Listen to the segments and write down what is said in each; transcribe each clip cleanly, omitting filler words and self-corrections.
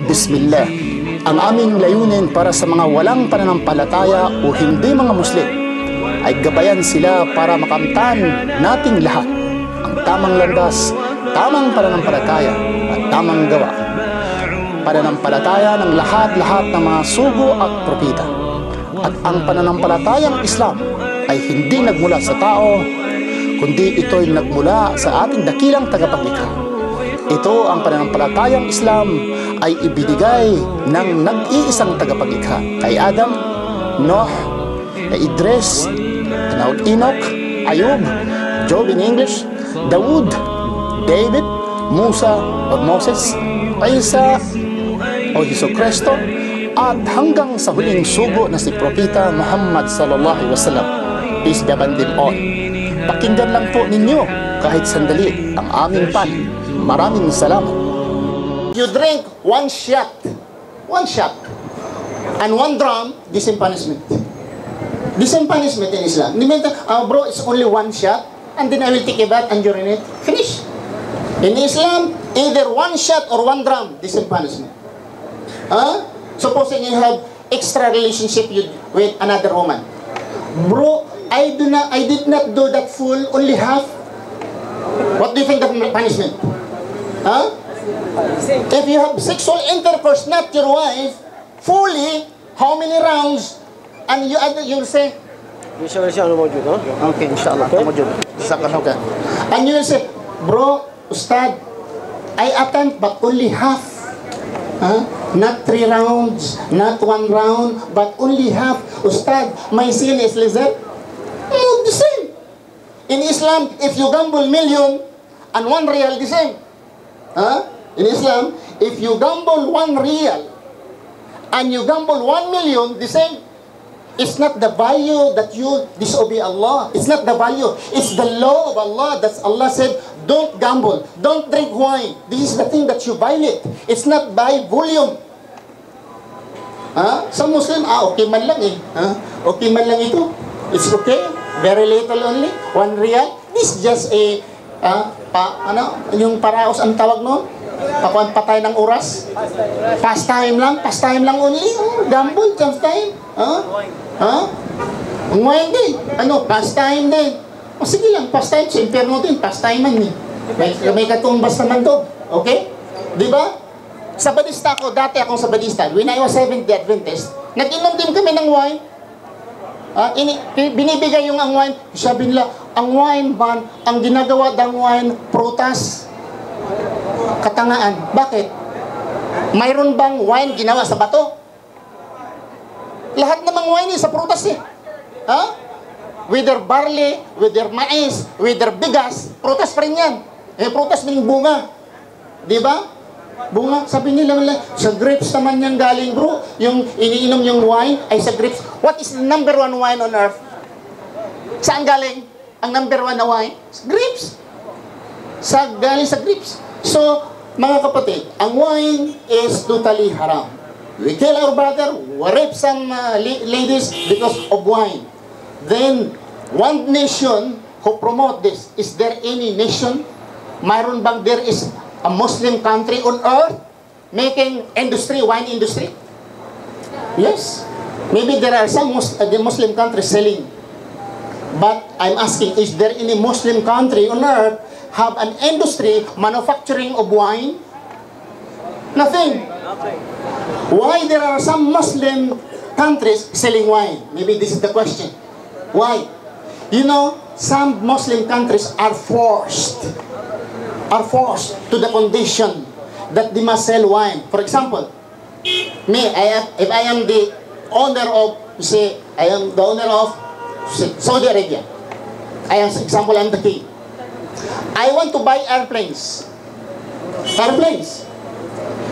Bismillah. Ang aming layunin para sa mga walang pananampalataya o hindi mga Muslim ay gabayan sila para makamtan nating lahat ang tamang landas, tamang pananampalataya at tamang gawa. Pananampalataya ng lahat-lahat ng mga sugo at propeta. At ang pananampalatayang Islam ay hindi nagmula sa tao, kundi ito'y nagmula sa ating dakilang tagapaglikha. Ito ang pananampalatayang Islam ay ibinigay ng nag-iisang tagapaglikha kay Adam, Noah, Idris, Enoch, Ayub, Job in English, Dawood, David, Musa o Moses, Isa o Jesucristo, at hanggang sa huling sugo na si Propeta Muhammad sallallahu alaihi wasallam. Peace be upon them all. Pakinggan lang po ninyo kahit sandali ang aming panig. Maraming salamat. You drink one shot, and one drum, the same punishment. The same punishment in Islam. Bro, it's only one shot, and then I will take a bath and urinate. Finish. In Islam, either one shot or one drum, the same punishment. Supposing you have extra relationship with another woman. Bro, I did not do that full, only half. What do you think of punishment? If you have sexual intercourse, not your wife, fully, how many rounds? And you'll say, okay, inshallah, okay. And you'll say, bro, Ustad, I attempt but only half. Not 3 rounds, not 1 round, but only half. Ustad, my sin is lesser. The same. In Islam, if you gamble million and 1 real, the same. In Islam, if you gamble 1 real and you gamble 1 million, the same. It's not the value that you disobey Allah. It's not the value. It's the law of Allah. That's Allah said, don't gamble. Don't drink wine. This is the thing that you violate. It's not by volume. Some Muslim, okay man lang eh. Okay man lang ito. It's okay. Very little only. 1 real. This is just a, yung paraos ang tawag noon? Patay ng oras. Pastime lang only. Gamble, pastime. Wine din. Pastime din. Sige lang, pastime. Sa impyerno din, pastime man eh. May katumbas naman to. Okay? Diba? Sa Badista ako, dati akong sa Badista, when I was Seventh-day Adventist, nag-inom din kami ng wine. Binibigay yung ang wine. Sabi nila, ang wine man, ang ginagawa ng wine, prutas. Katangaan. Bakit? Mayroon bang wine ginawa sa bato? Lahat namang wine sa prutas eh. Whether barley, whether mais, whether bigas, prutas pa rin yan. Prutas ng bunga. Di ba? Bunga. Sabi nila, sa grapes naman yan galing, bro. Yung iniinom yung wine ay sa grapes. What is the number 1 wine on earth? Saan galing? Ang number 1 na wine? Grapes. Galing sa grapes. So, mga kapatid, ang wine is totally haram. We kill our brother, we rape some ladies because of wine. Then, one nation who promote this, is there any nation? Mayroon bang there is a Muslim country on earth making industry, wine industry? Yes. Maybe there are some Muslim countries selling. But I'm asking, is there any Muslim country on earth have an industry manufacturing of wine? Nothing. Why there are some Muslim countries selling wine? Maybe this is the question. Why? You know, some Muslim countries are forced to the condition that they must sell wine. For example, if I am the owner of, say, I am the owner of Saudi Arabia. I'm the king. I want to buy airplanes.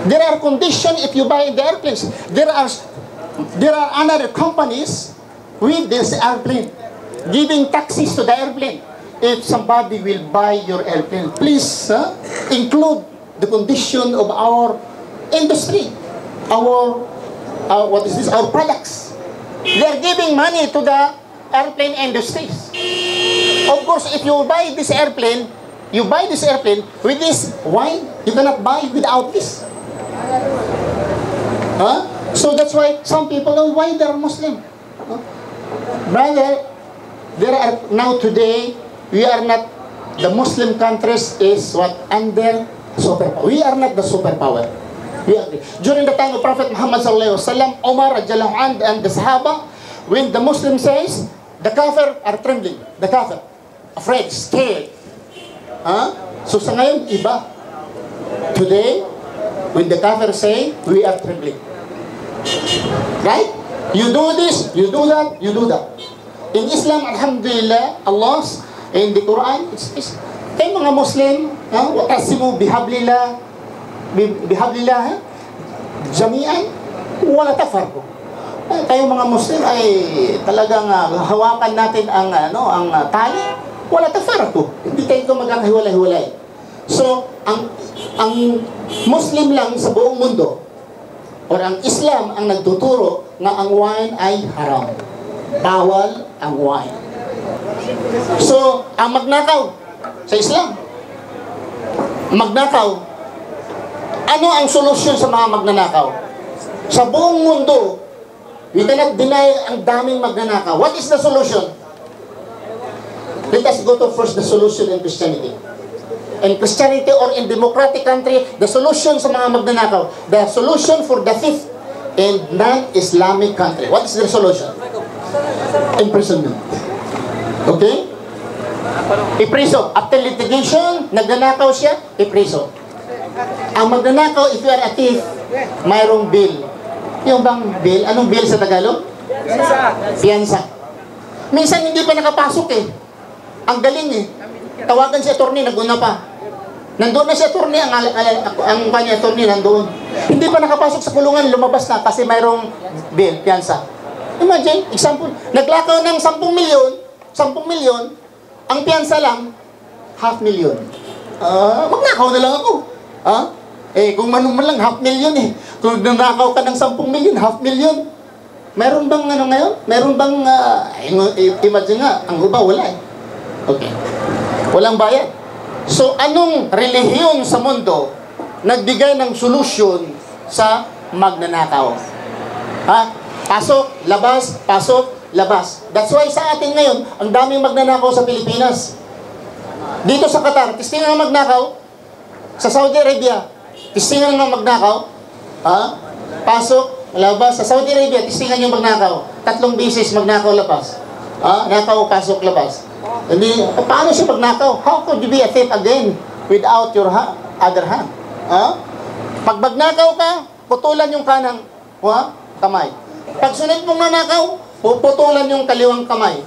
There are conditions if you buy the airplanes. There are other companies with this airplane, giving taxes to the airplane. If somebody will buy your airplane, please include the condition of our industry, our products. They are giving money to the airplane industries. Of course, if you buy this airplane with this wine, you cannot buy without this. So that's why some people know why they're Muslim. Brother, there are now today, we are not, the Muslim countries is what? Under superpower. We are not the superpower. We agree. During the time of Prophet Muhammad sallallahu alaihi wasallam, Umar radiallahu anhu and the Sahaba, when the Muslim says, the kafir are trembling. The kafir, afraid, scared. So sa ngayon, iba. Today, when the kafir say, we are trembling. Right? You do this, you do that, you do that. In Islam, alhamdulillah, Allah, in the Quran, it's kayo mga Muslim, waqasimu bihablillah, jami'an, wala tafarko. Tayo mga Muslim ay talagang hawakan natin ang tali, wala tafarko. Hindi tayo magkakahiwalay-hiwalay. So, ang Muslim lang sa buong mundo, or ang Islam ang nagtuturo na ang wine ay haram. Bawal ang wine. So, ang magnakaw sa Islam, magnakaw, ano ang solusyon sa mga magnanakaw? Sa buong mundo, we cannot deny ang daming magnanakaw. What is the solution? Let us go to first the solution in Christianity. In Christianity or in democratic country, the solution sa mga magnanakaw, the solution for the fifth in non-Islamic country. What is the solution? Imprisonment. Okay? Ipriso. After litigation, nagnanakaw siya, ipriso. Ang magnanakaw, if you are a thief, mayroong bill. Yung bang bill? Anong bill sa Tagalog? Piyansa. Minsan hindi pa nakapasok eh. Ang galing eh. Tawagan si attorney, naguna pa. Nandoon na si attorney, ang kanya attorney nandoon. Hindi pa nakapasok sa kulungan, lumabas na kasi mayroong bill, piyansa. Imagine, example, naglakaw ng 10 milyon, ang piyansa lang, 500,000. Magnakaw na lang ako. Kung man lang, 500,000 eh. Kung nanakaw ka ng 10 milyon, 500,000. Meron bang ngayon? Meron bang, imagine nga, ang iba wala eh. Okay. Walang bayad. So, anong relihiyon sa mundo nagbigay ng solusyon sa magnanakaw? Pasok, labas, pasok, labas. That's why sa atin ngayon, ang daming magnanakaw sa Pilipinas. Dito sa Qatar, tistingan ng magnakaw. Sa Saudi Arabia, tistingan ng magnakaw. Pasok, labas. Sa Saudi Arabia, tistingan yung magnakaw. 3 beses magnakaw, labas. Nakaw, pasok, labas. Hindi, paano siya magnakaw? How could you be a thief again without your other hand? Pag magnakaw ka, putulan yung kanang kamay. Pag sunod mong nanakaw, puputulan yung kaliwang kamay.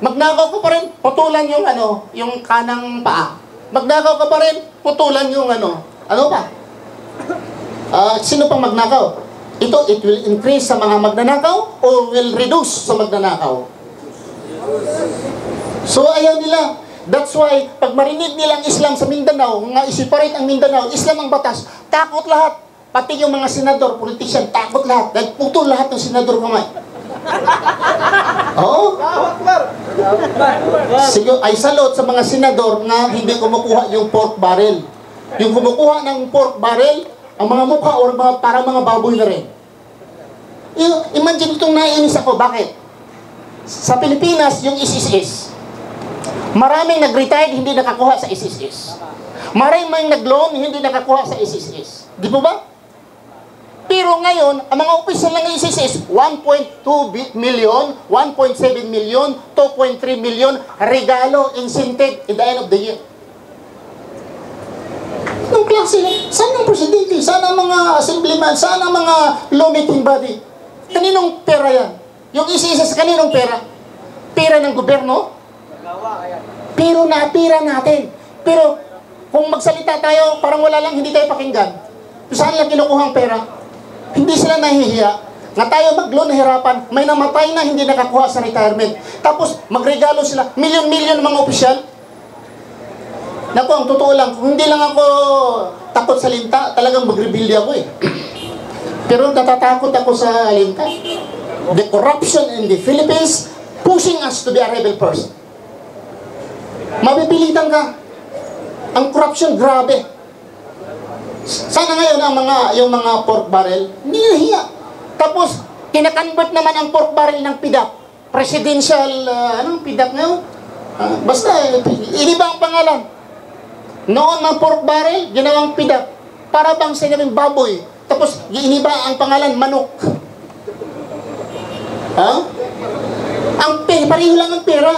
Magnakaw ka pa rin, putulan yung yung kanang paa. Magnakaw ka pa rin, putulan yung ano pa? Sino pang magnakaw? It will increase sa mga magnanakaw or will reduce sa magnanakaw? So ayaw nila. That's why, pag marinig nilang Islam sa Mindanao, nga i-separate ang Mindanao, Islam ang batas, takot lahat. Pati yung mga senador, politician, takot lahat. Dahil putol lahat ng senador kamay. Oo. Sige, ay salot sa mga senador na hindi kumukuha yung pork barrel. Yung kumukuha ng pork barrel, ang mga mukha or para mga baboy na rin. Imagine itong naiinis ako. Bakit? Sa Pilipinas, yung SSS, maraming nag-retired, hindi nakakuha sa SSS. Maraming nag-loan, hindi nakakuha sa SSS. Di po ba? Pero ngayon, ang mga opisyal ng SSS, 1.2 million, 1.7 million, 2.3 million, regalo, incentive in the end of the year. Anong klase? Saan ang presidente? Saan ang mga assemblyman? Saan ang mga lawmaking body? Kaninong pera yan? Yung SSS, kaninong pera? Pera ng gobyerno? Pero natira natin. Pero kung magsalita tayo, parang wala lang, hindi tayo pakinggan. Saan lang kinukuha ang pera? Hindi sila nahihiya. Nga tayo mag-loan nahirapan, may namatay na hindi nakakuha sa retirement. Tapos magregalo sila, milyon-milyon mga opisyal. Naku, ang totoo lang, kung hindi lang ako takot sa linta, talagang magrebilya ako eh. Pero natatakot ako sa linta. The corruption in the Philippines pushing us to be a rebel person. Mapipilitan ka. Ang corruption, grabe. Sana ngayon yung mga pork barrel, hindi nahiya. Tapos, kinakonvert naman ang pork barrel ng PDAP. Presidential, anong PDAP ngayon? Basta, iniba ang pangalan. Noon ng pork barrel, ginawang PDAP. Para bang sinabing baboy. Tapos, iniba ang pangalan, manok. Pareho lang ang pera.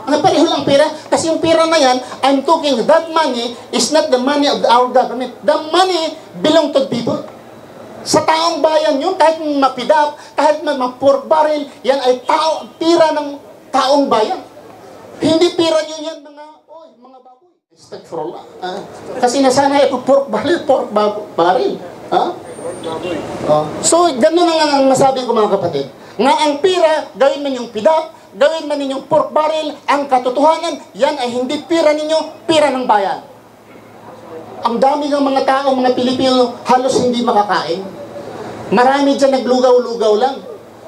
Pareho lang ang pera. Kasi yung pera na yan, I'm talking, that money is not the money of our government. The money belong to people. Sa taong bayan yun, kahit mapidap, kahit ma-pork barrel, yan ay pira ng taong bayan. Hindi pira nyo yan, mga baboy. Astagfirullah. Kasi nasanay ako, pork barrel. So, ganun ang nasabi ko mga kapatid. Nga ang pira, gawin man yung pidap, gawin man ninyong pork barrel, ang katotohanan, yan ay hindi pira ninyo, pira ng bayan. Ang dami ng mga tao, mga Pilipino, halos hindi makakain. Marami dyan naglugaw-lugaw lang.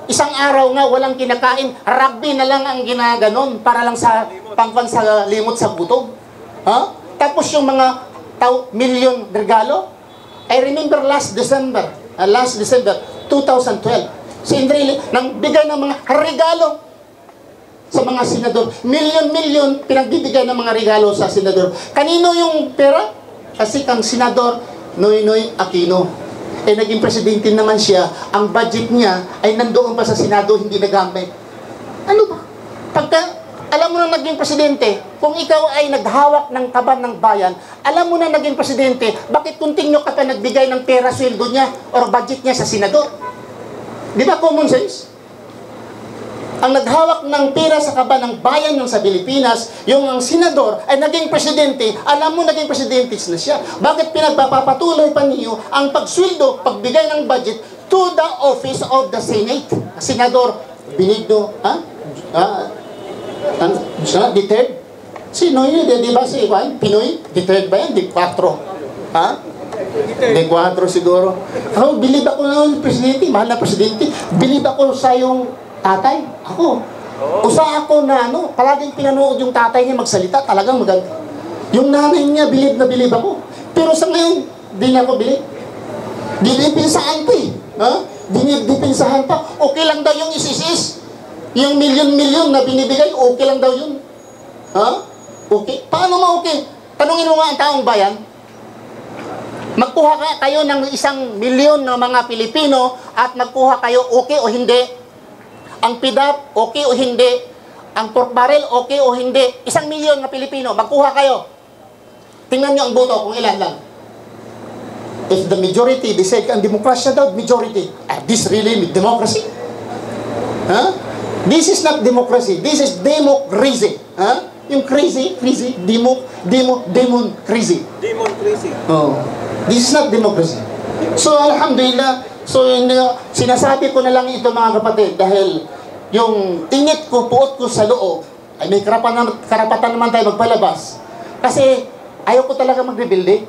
Isang araw nga, walang kinakain, rugby na lang ang ginaganon para lang sa pangpansa limot sa gutom. Tapos yung mga million regalo, I remember last December 2012, si Indrili, nang bigay ng mga regalo sa mga senador. Million pinagbibigay ng mga regalo sa senador. Kanino yung pera? Kasi kang senador Noynoy Aquino. Naging presidente naman siya, ang budget niya ay nandoon pa sa Senado, hindi nagamit. Ano ba? Pagka, alam mo na naging presidente, kung ikaw ay naghawak ng kaban ng bayan, alam mo na naging presidente, bakit continue ka pa nagbigay ng pera, sweldo niya, or budget niya sa Senado? Di ba common sense? Ang naghawak ng pera sa kaban ng bayan ng sa Pilipinas, yung ang senador ay naging presidente, alam mo naging presidente na siya. Bakit pinagpapatuloy pa niyo ang pagsweldo, pagbigay ng budget to the office of the Senate? Senador Benigno, deterred? Sino yun? Di ba si Pinoy? Deterred ba yan? Di 4. Di 4 siguro. Bilib ako na presidente, mahal na presidente. Bilib ako sa yung tatay. Ako. Usa ako na palaging pinanood yung tatay niya magsalita, talagang maganda. Yung nanay niya, bilib na bilib ako. Pero sa ngayon, di na ako bilib. Dinipinsahan pa Dinipinsahan pa. Okay lang daw yung isisis. Yung milyon na binibigay, okay lang daw yun. Okay. Paano ma-okay? Tanungin mo nga ang taong bayan. Magkuha kayo ng 1 milyon na mga Pilipino at magkuha kayo okay o hindi. Ang PDAP, okay o hindi. Ang pork barrel, okay o hindi. 1 milyon na Pilipino, magkuha kayo. Tingnan nyo ang boto kung ilan lang. If the majority decide, ang demokrasya daw, majority. This really democracy? This is not democracy. This is democracy. Yung crazy, demon crazy. Demon crazy. This is not democracy. So, alhamdulillah, sinasabi ko na lang ito mga kapatid dahil yung tingit ko, puot ko sa loob ay may karapatan naman tayo magpalabas. Kasi ayaw ko talaga mag-rebuild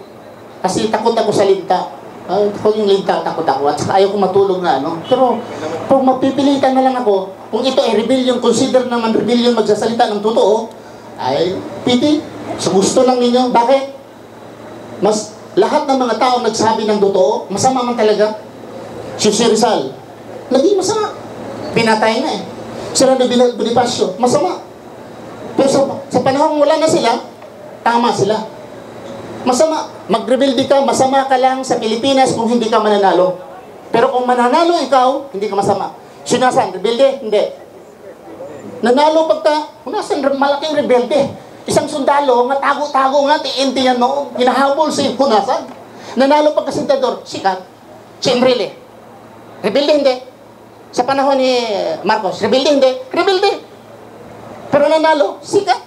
kasi takot ako sa linta. Kung yung linta, takot ako. At saka ayaw ko matulog na Pero kung mapipilitan na lang ako, kung ito ay rebellion, consider naman rebellion magsasalita ng totoo, ay piti. So gusto lang ninyo. Bakit? Lahat ng mga tao nagsabi ng totoo, masama man talaga. Si Rizal, naging masama. Pinatay na Sila na Bonifacio, masama. Pero sa panahon wala na sila, tama sila. Masama. Mag-rebelde ka, masama ka lang sa Pilipinas kung hindi ka mananalo. Pero kung mananalo ikaw, hindi ka masama. Sinasan, rebelde? Hindi. Nanalo pagka, nasan malaking rebelde. Isang sundalo, nga tago-tago nga, TNT yan noon, hinahabol si Hunasan. Nanalo pagka-sentador, sikat. Si Enrile. Rebelde hindi. Sa panahon ni Marcos, rebelde hindi. Rebelde. Pero nanalo, sikat.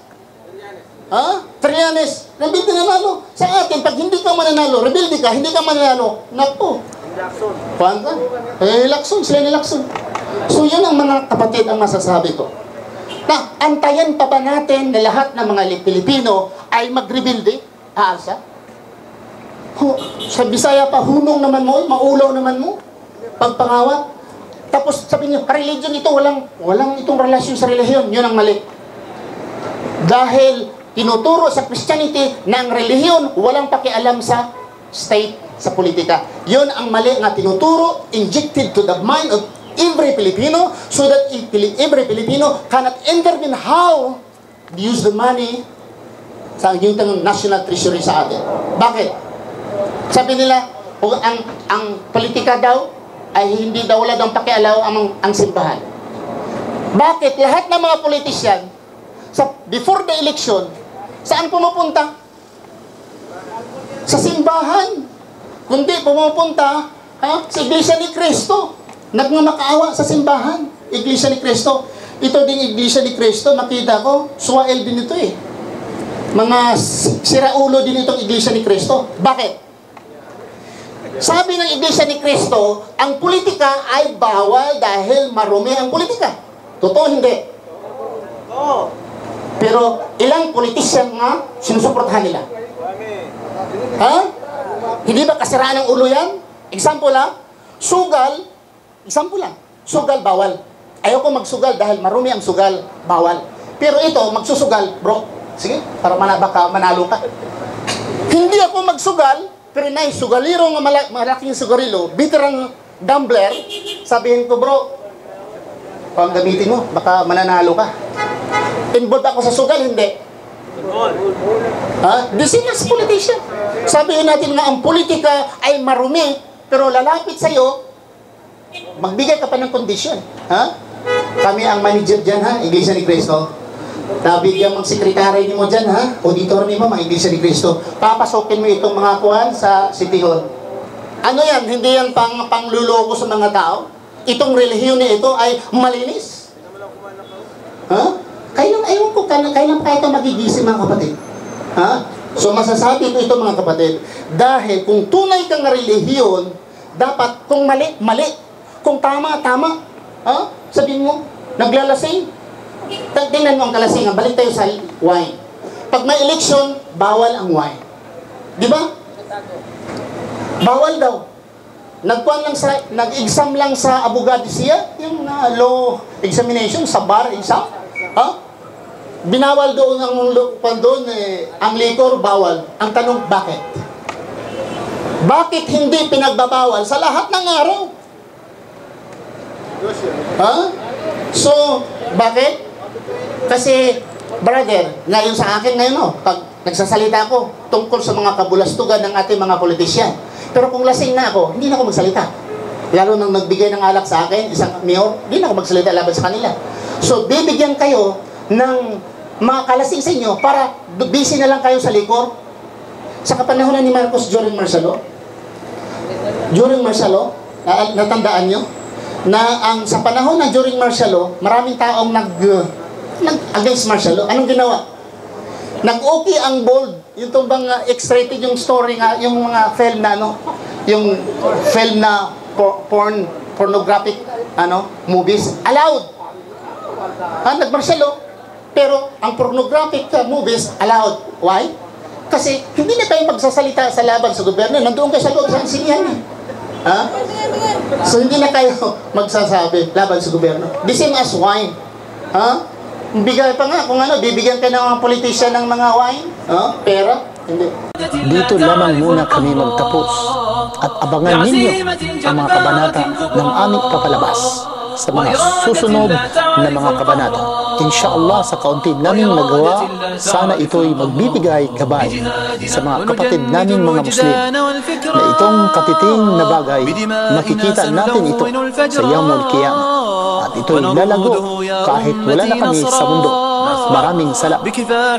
Trillanes, rebelde nanalo. Sa atin, pag hindi ka mananalo, rebelde ka, hindi ka mananalo, naku. Lakson. Kuwanta? Lakson, sila ni Lakson. So yun ang mga kapatid ang masasabi ko. Na, antayan pa ba natin na lahat ng mga Pilipino ay mag-rebelde? Aasa? Sa Bisaya pa, hunong naman mo, maulaw naman mo. Pagpangawat. Tapos sabi niyo, religion ito, walang itong relasyon sa relihiyon. Yun ang mali. Dahil tinuturo sa Christianity na ang relihiyon walang pakialam sa state, sa politika. Yun ang mali nga tinuturo, injected to the mind of every Filipino so that every Filipino cannot intervene how to use the money sa yung national treasury sa atin. Bakit? Sabi nila, ang politika daw ay hindi daw wala daw pakialaw ang simbahan. Bakit? Lahat ng mga politician before the election, saan pumupunta? Sa simbahan. Kundi pumupunta sa Iglesia ni Cristo. Nagmamakaawa sa simbahan. Iglesia ni Cristo. Ito ding Iglesia ni Cristo, makita ko, Suwael din ito eh. Mga siraulo din itong Iglesia ni Cristo. Bakit? Sabi ng Iglesia ni Cristo, ang politika ay bawal dahil marumi ang politika. Totoo hindi? Pero ilang politician nga sinusuportahan nila? Hindi ba kasiraan ng ulo yan? Example sugal, example lang, sugal bawal. Ayoko magsugal dahil marumi ang sugal, bawal. Pero ito, magsusugal, bro, sige, para baka manalo ka. Hindi ako magsugal, pero sugaliro ng malaking sugarilo, biterang gambler, sabihin ko, bro, kung gamitin mo, baka mananalo ka. Involved ako sa sugal, hindi. The same as politician. Sabihin natin nga ang politika ay marumi, pero lalapit sa'yo, magbigay ka pa ng kondisyon. Kami ang manager dyan, Iglesia ni Cristo. Nabigyan mong sekretary ni mo dyan, auditor ni mo, mga Iglesia ni Cristo. Papasokin mo itong mga kuhan sa City Hall. Ano yan? Hindi yan pangluloko sa mga tao? Itong relihiyon na ito ay malinis. Kailan, ayaw ko, kailan pa ito magigising mga kapatid? So masasabi ko ito mga kapatid, dahil kung tunay kang relihiyon, dapat kung mali, mali. Kung tama, tama. Sabihin mo, naglalasing. Tingnan mo ang kalasingan, balik tayo sa wine. Pag may election, bawal ang wine. Di ba? Bawal daw. Nag-exam lang sa abogadisiya, yung law examination, sa bar exam. Binawal doon ang liquor, bawal. Ang tanong, bakit? Bakit hindi pinagbabawal sa lahat ng araw? So, bakit? Kasi, brother, ngayon sa akin ngayon, pag nagsasalita ako tungkol sa mga kabulastugan ng ating mga politisyan. Pero kung lasing na ako, hindi na ako magsalita. Lalo nang nagbigay ng alak sa akin, isang mayor, hindi na ako magsalita laban sa kanila. So, bibigyan kayo ng mga kalasing sa inyo para busy na lang kayo sa likor. Sa kapanahonan ni Marcos during martial law, natandaan nyo, na sa panahon na during martial law, maraming taong against martial law. Anong ginawa? Nag-okay ang bold. Yung bang X-rated yung story nga, yung mga film na yung film na pornographic movies, allowed. Nag-martial law. Pero ang pornographic movies, allowed. Why? Kasi hindi na tayo magsasalita sa laban sa gobyerno. Nandoon kayo sa loob sa sinihan. So hindi na kayo magsasabi laban sa gobyerno. The same as wine. Bigay pa nga kung bibigyan ka ng mga politician ng mga wine. Pera. Hindi. Dito lamang muna kami magtapos at abangan ninyo ang mga kabanata ng aming papalabas sa mga susunod na mga kabanata. Inshallah, sa kaunti naming nagawa, sana ito'y magbibigay gabay sa mga kapatid naming mga Muslim na itong katiting na bagay, makikita natin ito sa Yawmul Qiyamah at ito'y lalago kahit wala na kami sa mundo. Maraming salamat.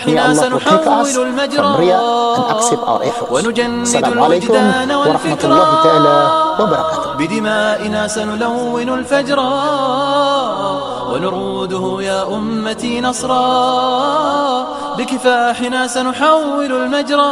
May Allah protect us from Riya and accept our efforts. Assalamualaikum warahmatullahi ta'ala wabarakatuh. بدمائنا سنلون الفجر ونروده يا أمتي نصرا بكفاحنا سنحول المجرى